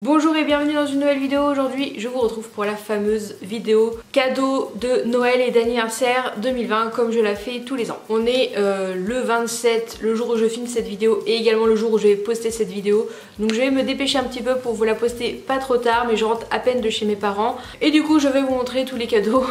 Bonjour et bienvenue dans une nouvelle vidéo. Aujourd'hui je vous retrouve pour la fameuse vidéo cadeau de Noël et d'anniversaire 2020 comme je la fais tous les ans. On est le 27, le jour où je filme cette vidéo et également le jour où je vais poster cette vidéo. Donc je vais me dépêcher un petit peu pour vous la poster pas trop tard, mais je rentre à peine de chez mes parents. Et du coup je vais vous montrer tous les cadeaux.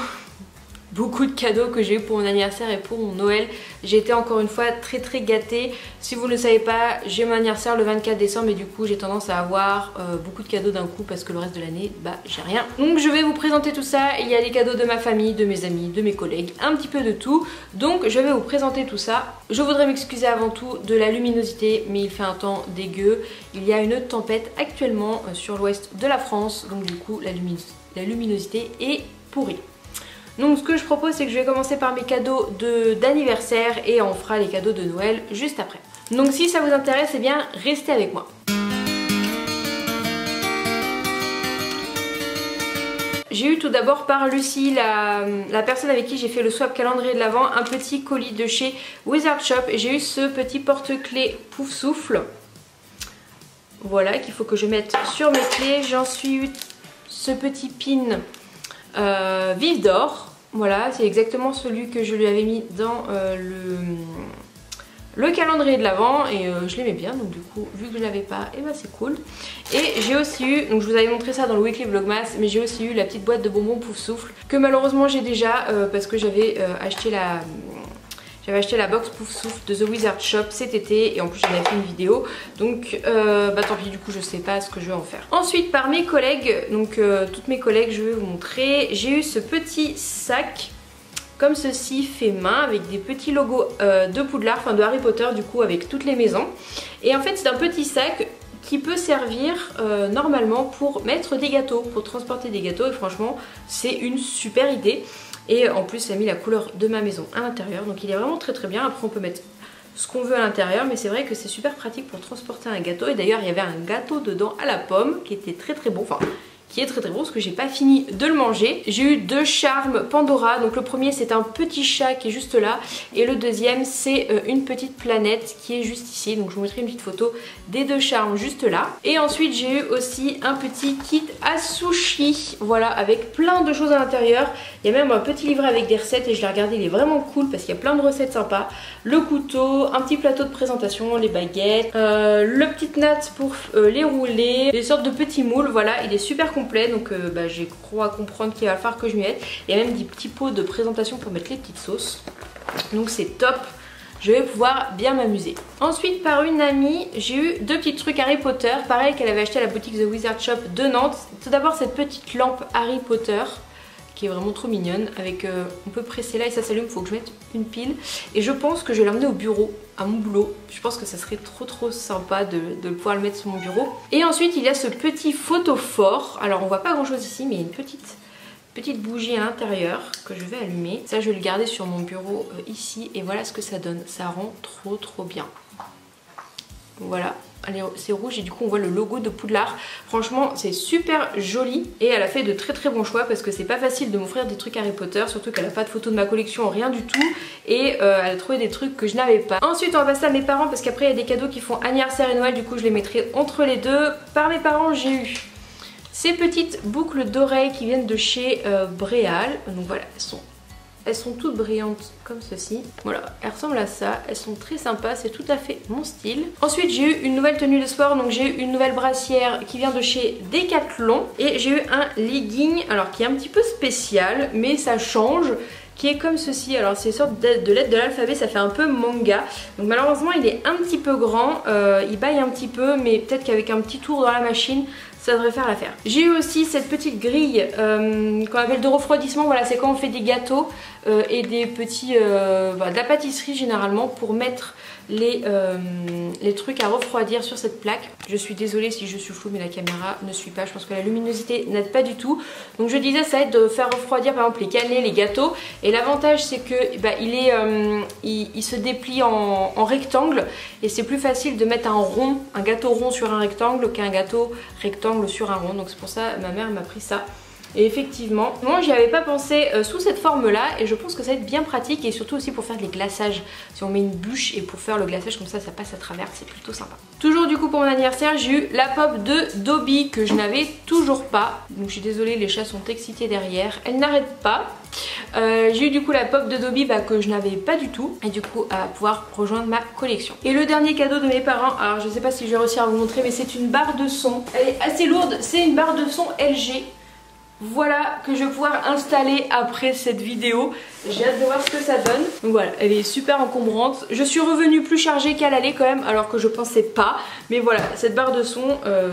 Beaucoup de cadeaux que j'ai eu pour mon anniversaire et pour mon Noël. J'ai été encore une fois très gâtée. Si vous ne le savez pas, j'ai mon anniversaire le 24 décembre et du coup j'ai tendance à avoir beaucoup de cadeaux d'un coup parce que le reste de l'année, bah j'ai rien. Donc je vais vous présenter tout ça. Il y a les cadeaux de ma famille, de mes amis, de mes collègues, un petit peu de tout. Donc je vais vous présenter tout ça. Je voudrais m'excuser avant tout de la luminosité, mais il fait un temps dégueu. Il y a une tempête actuellement sur l'ouest de la France, donc du coup la luminosité est pourrie. Donc ce que je propose, c'est que je vais commencer par mes cadeaux d'anniversaire et on fera les cadeaux de Noël juste après. Donc si ça vous intéresse, eh bien restez avec moi. J'ai eu tout d'abord par Lucie, la personne avec qui j'ai fait le swap calendrier de l'Avent, un petit colis de chez Wizard Shop et j'ai eu ce petit porte-clés Pouf Souffle. Voilà, qu'il faut que je mette sur mes clés. J'en suis eu ce petit pin Vive d'or. Voilà, c'est exactement celui que je lui avais mis dans le calendrier de l'Avent et je l'aimais bien, donc du coup vu que je l'avais pas, et bah c'est cool. Et j'ai aussi eu, donc je vous avais montré ça dans le weekly vlogmas, mais j'ai aussi eu la petite boîte de bonbons Pouf Souffle que malheureusement j'ai déjà parce que j'avais acheté la box Pouf Souffle de The Wizard Shop cet été et en plus j'en avais fait une vidéo, donc bah tant pis, du coup je sais pas ce que je vais en faire. Ensuite par mes collègues, donc toutes mes collègues, je vais vous montrer, j'ai eu ce petit sac comme ceci fait main avec des petits logos de Poudlard, enfin de Harry Potter du coup, avec toutes les maisons. Et en fait c'est un petit sac qui peut servir normalement pour mettre des gâteaux, pour transporter des gâteaux, et franchement c'est une super idée. Et en plus ça a mis la couleur de ma maison à l'intérieur, donc il est vraiment très bien. Après on peut mettre ce qu'on veut à l'intérieur, mais c'est vrai que c'est super pratique pour transporter un gâteau. Et d'ailleurs il y avait un gâteau dedans à la pomme qui était très bon, enfin qui est très bon parce que j'ai pas fini de le manger. J'ai eu deux charmes Pandora, donc le premier c'est un petit chat qui est juste là et le deuxième c'est une petite planète qui est juste ici, donc je vous mettrai une petite photo des deux charmes juste là. Et ensuite j'ai eu aussi un petit kit à sushi, voilà, avec plein de choses à l'intérieur. Il y a même un petit livret avec des recettes et je l'ai regardé, il est vraiment cool parce qu'il y a plein de recettes sympas. Le couteau, un petit plateau de présentation, les baguettes, le petit natte pour les rouler, des sortes de petits moules, voilà, il est super complet, donc bah, j'ai crois comprendre qu'il va falloir que je m'y mette. Il y a même des petits pots de présentation pour mettre les petites sauces, donc c'est top. Je vais pouvoir bien m'amuser. Ensuite par une amie, j'ai eu deux petits trucs Harry Potter, pareil qu'elle avait acheté à la boutique The Wizard Shop de Nantes. Tout d'abord cette petite lampe Harry Potter qui est vraiment trop mignonne, avec on peut presser là et ça s'allume, il faut que je mette une pile. Et je pense que je vais l'emmener au bureau, à mon boulot. Je pense que ça serait trop sympa de pouvoir le mettre sur mon bureau. Et ensuite il y a ce petit photophore. Alors on voit pas grand chose ici, mais il y a une petite bougie à l'intérieur que je vais allumer. Ça je vais le garder sur mon bureau ici et voilà ce que ça donne. Ça rend trop bien. Voilà, c'est rouge et du coup on voit le logo de Poudlard. Franchement c'est super joli et elle a fait de très bons choix parce que c'est pas facile de m'offrir des trucs Harry Potter, surtout qu'elle a pas de photo de ma collection, rien du tout, et elle a trouvé des trucs que je n'avais pas. Ensuite on va passer à mes parents parce qu'après il y a des cadeaux qui font anniversaire et Noël, du coup je les mettrai entre les deux. Par mes parents j'ai eu ces petites boucles d'oreilles qui viennent de chez Bréal, donc voilà, elles sont toutes brillantes comme ceci. Voilà, elles ressemblent à ça. Elles sont très sympas, c'est tout à fait mon style. Ensuite j'ai eu une nouvelle tenue de sport, donc j'ai eu une nouvelle brassière qui vient de chez Decathlon. Et j'ai eu un legging, alors qui est un petit peu spécial, mais ça change, qui est comme ceci. Alors c'est une sorte de lettre de l'alphabet, ça fait un peu manga. Donc malheureusement il est un petit peu grand, il baille un petit peu, mais peut-être qu'avec un petit tour dans la machine, ça devrait faire l'affaire. J'ai eu aussi cette petite grille qu'on appelle de refroidissement. Voilà, c'est quand on fait des gâteaux et des petits, de la pâtisserie généralement, pour mettre les trucs à refroidir sur cette plaque. Je suis désolée si je suis floue, mais la caméra ne suit pas. Je pense que la luminosité n'aide pas du tout. Donc je disais, ça aide de faire refroidir par exemple les cannelés, les gâteaux. Et l'avantage c'est que il se déplie en rectangle et c'est plus facile de mettre un gâteau rond sur un rectangle qu'un gâteau rectangle sur un rond. Donc c'est pour ça ma mère m'a pris ça. Et effectivement, moi j'y avais pas pensé sous cette forme là et je pense que ça va être bien pratique et surtout aussi pour faire des glaçages. Si on met une bûche et pour faire le glaçage comme ça passe à travers, c'est plutôt sympa. Toujours du coup pour mon anniversaire j'ai eu la pop de Dobby que je n'avais toujours pas. Donc je suis désolée, les chats sont excités derrière, elles n'arrêtent pas. J'ai eu du coup la pop de Dobby que je n'avais pas du tout et du coup à pouvoir rejoindre ma collection. Et le dernier cadeau de mes parents, alors je sais pas si je vais réussir à vous montrer mais c'est une barre de son. Elle est assez lourde, c'est une barre de son LG. Voilà que je vais pouvoir installer après cette vidéo. J'ai hâte de voir ce que ça donne. Donc voilà, elle est super encombrante. Je suis revenue plus chargée qu'à l'aller quand même, alors que je pensais pas. Mais voilà, cette barre de son,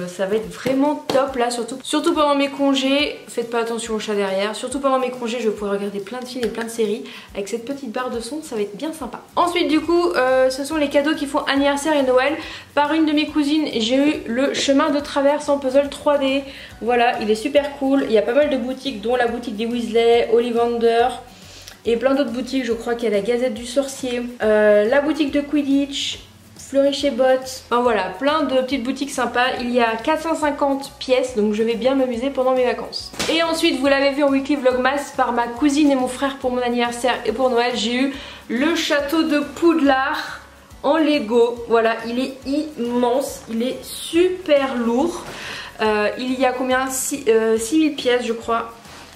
ça va être vraiment top là, surtout pendant mes congés. Faites pas attention au chat derrière. Surtout pendant mes congés, je vais pouvoir regarder plein de films et plein de séries. Avec cette petite barre de son, ça va être bien sympa. Ensuite du coup, ce sont les cadeaux qui font anniversaire et Noël. Par une de mes cousines, j'ai eu le chemin de traverse en puzzle 3D. Voilà, il est super cool. Il y a pas mal de boutiques, dont la boutique des Weasley, Ollivander et plein d'autres boutiques. Je crois qu'il y a la Gazette du Sorcier, la boutique de Quidditch, Fleury chez Bot. Enfin voilà, plein de petites boutiques sympas. Il y a 450 pièces, donc je vais bien m'amuser pendant mes vacances. Et ensuite, vous l'avez vu en weekly vlogmas par ma cousine et mon frère pour mon anniversaire et pour Noël, j'ai eu le château de Poudlard en Lego. Voilà, il est immense, il est super lourd. Il y a combien 6000 pièces je crois,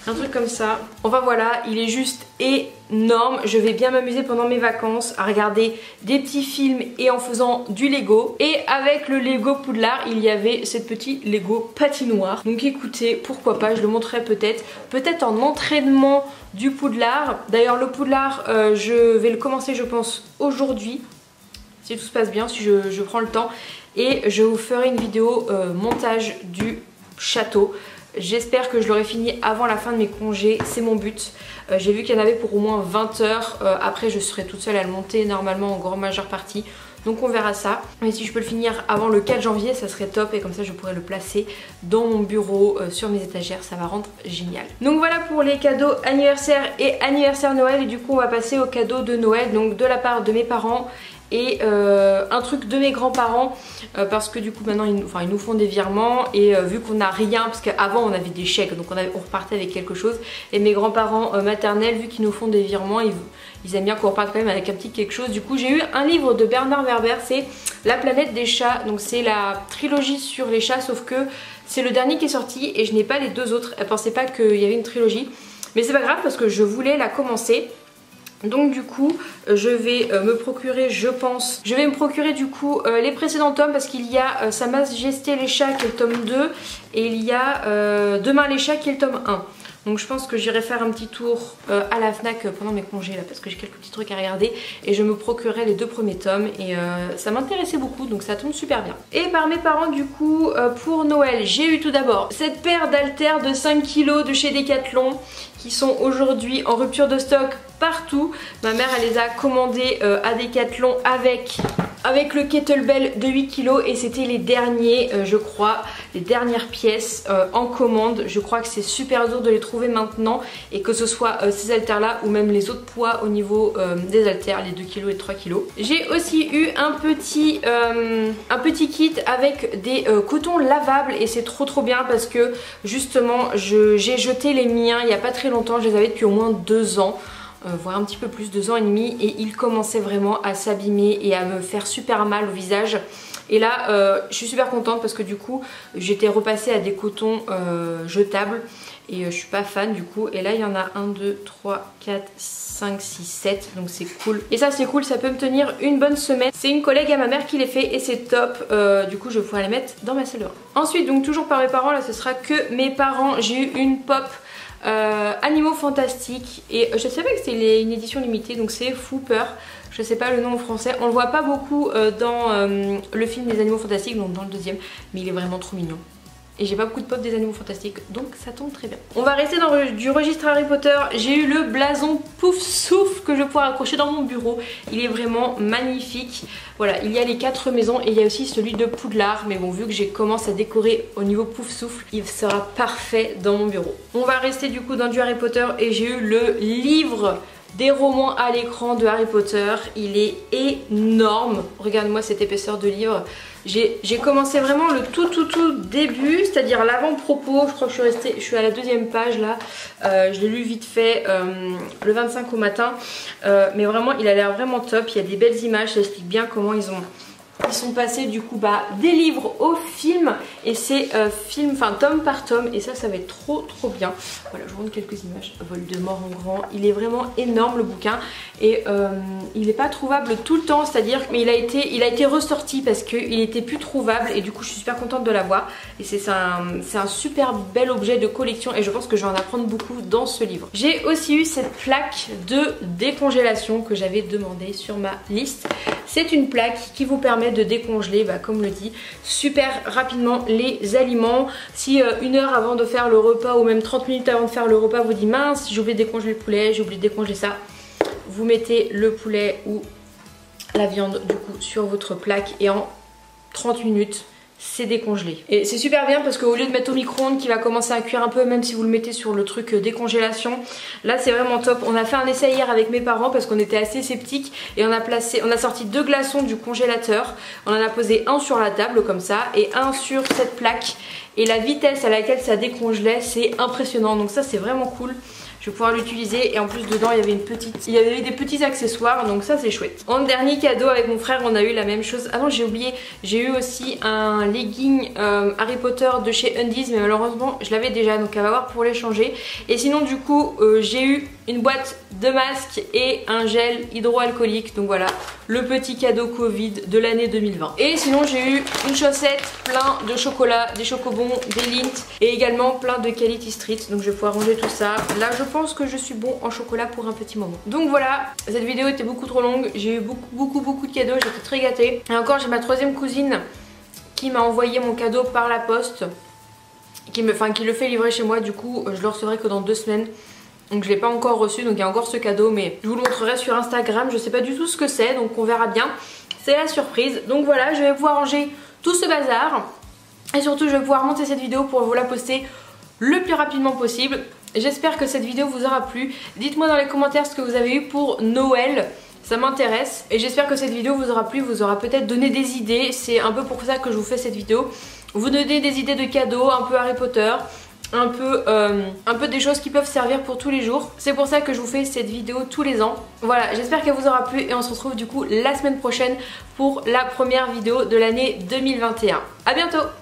un truc comme ça. Enfin voilà, il est juste énorme. Je vais bien m'amuser pendant mes vacances à regarder des petits films et en faisant du Lego. Et avec le Lego Poudlard, il y avait cette petite Lego patinoire. Donc écoutez, pourquoi pas, je le montrerai peut-être en entraînement du Poudlard. D'ailleurs le Poudlard, je vais le commencer je pense aujourd'hui. Si tout se passe bien, si je prends le temps. Et je vous ferai une vidéo montage du château. J'espère que je l'aurai fini avant la fin de mes congés, c'est mon but. J'ai vu qu'il y en avait pour au moins 20 heures. Après je serai toute seule à le monter normalement en grande majeure partie. Donc on verra ça. Mais si je peux le finir avant le 4 janvier, ça serait top. Et comme ça je pourrais le placer dans mon bureau, sur mes étagères. Ça va rendre génial. Donc voilà pour les cadeaux anniversaire et anniversaire Noël. Et du coup on va passer aux cadeaux de Noël. Donc de la part de mes parents. Et un truc de mes grands-parents parce que du coup maintenant ils nous font des virements et vu qu'on n'a rien, parce qu'avant on avait des chèques donc on repartait avec quelque chose, et mes grands-parents maternels, vu qu'ils nous font des virements, ils aiment bien qu'on reparte quand même avec un petit quelque chose. Du coup j'ai eu un livre de Bernard Werber, c'est La planète des chats, donc c'est la trilogie sur les chats, sauf que c'est le dernier qui est sorti et je n'ai pas les deux autres. Elle pensait pas qu'il y avait une trilogie, mais c'est pas grave parce que je voulais la commencer. Donc du coup je vais me procurer, je pense, je vais me procurer du coup les précédents tomes, parce qu'il y a Sa Majesté les chats qui est le tome 2 et il y a Demain les chats qui est le tome 1. Donc je pense que j'irai faire un petit tour à la Fnac pendant mes congés là, parce que j'ai quelques petits trucs à regarder, et je me procurerai les deux premiers tomes et ça m'intéressait beaucoup, donc ça tombe super bien. Et par mes parents du coup pour Noël, j'ai eu tout d'abord cette paire d'haltères de 5 kg de chez Decathlon qui sont aujourd'hui en rupture de stock partout. Ma mère elle les a commandées à Decathlon avec le kettlebell de 8 kg et c'était les derniers, je crois, les dernières pièces en commande. Je crois que c'est super dur de les trouver maintenant, et que ce soit ces haltères là ou même les autres poids au niveau des haltères, les 2 kg et 3 kg. J'ai aussi eu un petit kit avec des cotons lavables et c'est trop bien parce que justement j'ai jeté les miens il n'y a pas très longtemps, je les avais depuis au moins 2 ans. Voire un petit peu plus, 2 ans et demi, et il commençait vraiment à s'abîmer et à me faire super mal au visage. Et là je suis super contente parce que du coup j'étais repassée à des cotons jetables et je suis pas fan du coup. Et là il y en a 1, 2, 3, 4, 5, 6, 7, donc c'est cool. Et ça c'est cool, ça peut me tenir une bonne semaine. C'est une collègue à ma mère qui les fait et c'est top. Du coup je vais pouvoir les mettre dans ma salle de bain. Ensuite donc toujours par mes parents, là ce sera que mes parents. J'ai eu une pop Animaux Fantastiques et je savais que c'était une édition limitée, donc c'est Fooper, je sais pas le nom en français. On le voit pas beaucoup dans le film des Animaux Fantastiques, donc dans le deuxième, mais il est vraiment trop mignon. Et j'ai pas beaucoup de pop des Animaux Fantastiques, donc ça tombe très bien. On va rester dans du registre Harry Potter. J'ai eu le blason Poufsouffle que je vais pouvoir accrocher dans mon bureau. Il est vraiment magnifique. Voilà, il y a les 4 maisons et il y a aussi celui de Poudlard. Mais bon, vu que j'ai commencé à décorer au niveau Poufsouffle, il sera parfait dans mon bureau. On va rester du coup dans du Harry Potter et j'ai eu le livre des romans à l'écran de Harry Potter. Il est énorme. Regarde-moi cette épaisseur de livre. J'ai commencé vraiment le tout début, c'est-à-dire l'avant-propos. Je crois que je suis à la 2e page là. Je l'ai lu vite fait le 25 au matin. Mais vraiment, il a l'air vraiment top. Il y a des belles images, ça explique bien comment ils sont passés du coup des livres au film. Et c'est film, enfin tome par tome. Et ça va être trop bien. Voilà, je vous montre quelques images. Voldemort en grand. Il est vraiment énorme le bouquin. Et il n'est pas trouvable tout le temps. C'est-à-dire mais il a été ressorti parce qu'il était plus trouvable. Et du coup je suis super contente de l'avoir. Et c'est un super bel objet de collection. Et je pense que je vais en apprendre beaucoup dans ce livre. J'ai aussi eu cette plaque de décongélation que j'avais demandé sur ma liste. C'est une plaque qui vous permet de décongeler, comme le dit, super rapidement les aliments. Si 1 heure avant de faire le repas ou même 30 minutes avant de faire le repas vous dit mince, j'ai oublié de décongeler le poulet, j'ai oublié de décongeler ça, vous mettez le poulet ou la viande du coup sur votre plaque et en 30 minutes c'est décongelé. Et c'est super bien parce qu'au lieu de mettre au micro-ondes qui va commencer à cuire un peu, même si vous le mettez sur le truc décongélation, là c'est vraiment top. On a fait un essai hier avec mes parents parce qu'on était assez sceptiques et on a sorti 2 glaçons du congélateur. On en a posé un sur la table comme ça et un sur cette plaque. Et la vitesse à laquelle ça décongelait, c'est impressionnant. Donc ça c'est vraiment cool. Je vais pouvoir l'utiliser et en plus dedans il y avait des petits accessoires, donc ça c'est chouette. En dernier cadeau avec mon frère on a eu la même chose. Ah non, j'ai oublié, j'ai eu aussi un legging Harry Potter de chez Undies, mais malheureusement je l'avais déjà, donc elle va voir pour les changer. Et sinon du coup j'ai eu une boîte de masques et un gel hydroalcoolique, donc voilà le petit cadeau Covid de l'année 2020. Et sinon j'ai eu une chaussette plein de chocolat, des chocobons, des Lindt et également plein de Quality Street, donc je vais pouvoir ranger tout ça. Là je pense que je suis bon en chocolat pour un petit moment. Donc voilà, cette vidéo était beaucoup trop longue, j'ai eu beaucoup de cadeaux, j'étais très gâtée. Et encore j'ai ma 3e cousine qui m'a envoyé mon cadeau par la poste, qui le fait livrer chez moi, du coup je le recevrai que dans 2 semaines. Donc je l'ai pas encore reçu, donc il y a encore ce cadeau, mais je vous le montrerai sur Instagram. Je sais pas du tout ce que c'est, donc on verra bien. C'est la surprise. Donc voilà, je vais pouvoir ranger tout ce bazar. Et surtout je vais pouvoir monter cette vidéo pour vous la poster le plus rapidement possible. J'espère que cette vidéo vous aura plu. Dites-moi dans les commentaires ce que vous avez eu pour Noël. Ça m'intéresse. Et j'espère que cette vidéo vous aura plu, vous aura peut-être donné des idées. C'est un peu pour ça que je vous fais cette vidéo. Vous donner des idées de cadeaux, un peu Harry Potter, un peu des choses qui peuvent servir pour tous les jours. C'est pour ça que je vous fais cette vidéo tous les ans. Voilà, j'espère qu'elle vous aura plu et on se retrouve du coup la semaine prochaine pour la première vidéo de l'année 2021. A bientôt!